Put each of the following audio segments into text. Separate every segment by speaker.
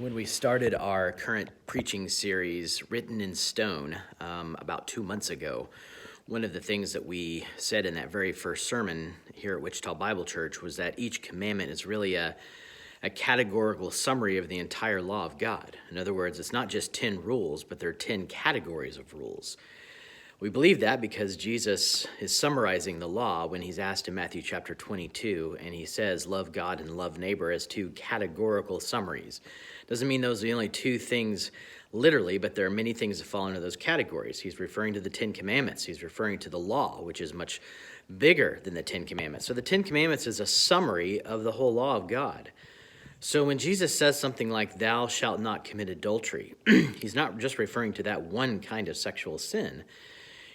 Speaker 1: When we started our current preaching series, Written in Stone, about 2 months ago, one of the things that we said in that very first sermon here at Wichita Bible Church was that each commandment is really a categorical summary of the entire law of God. In other words, it's not just 10 rules, but there are 10 categories of rules. We believe that because Jesus is summarizing the law when he's asked in Matthew chapter 22, and he says, love God and love neighbor as two categorical summaries. Doesn't mean those are the only two things literally, but there are many things that fall into those categories. He's referring to the 10 Commandments. He's referring to the law, which is much bigger than the 10 Commandments. So the 10 Commandments is a summary of the whole law of God. So when Jesus says something like, thou shalt not commit adultery, he's not just referring to that one kind of sexual sin.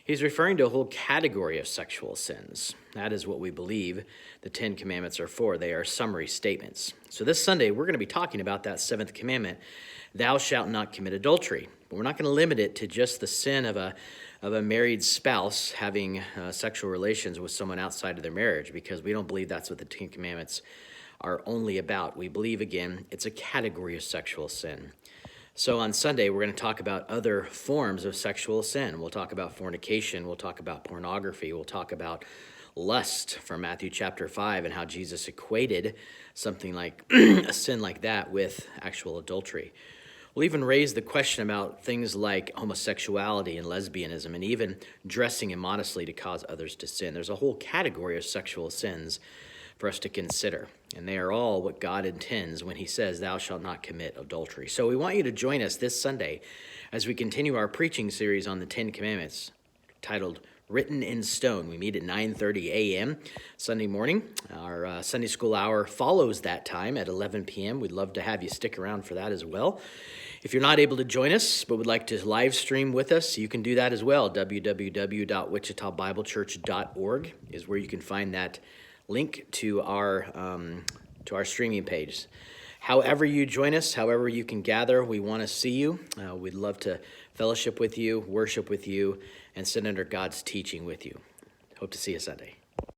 Speaker 1: He's referring to a whole category of sexual sins. That is what we believe the 10 Commandments are for. They are summary statements. So this Sunday, we're going to be talking about that 7th commandment, thou shalt not commit adultery. But we're not going to limit it to just the sin of a married spouse having sexual relations with someone outside of their marriage, because we don't believe that's what the 10 Commandments are only about. We believe, again, it's a category of sexual sin. So on Sunday, we're going to talk about other forms of sexual sin. We'll talk about fornication. We'll talk about pornography. We'll talk about lust from Matthew chapter 5 and how Jesus equated something like a sin like that with actual adultery. We'll even raise the question about things like homosexuality and lesbianism and even dressing immodestly to cause others to sin. There's a whole category of sexual sins for us to consider. And they are all what God intends when he says, thou shalt not commit adultery. So we want you to join us this Sunday as we continue our preaching series on the 10 Commandments titled Written in Stone. We meet at 9:30 a.m. Sunday morning. Our Sunday school hour follows that time at 11 p.m. We'd love to have you stick around for that as well. If you're not able to join us but would like to live stream with us, you can do that as well. www.wichitabiblechurch.org is where you can find that link to our streaming page. However you join us, however you can gather, we want to see you. We'd love to fellowship with you, worship with you, and sit under God's teaching with you. Hope to see you Sunday.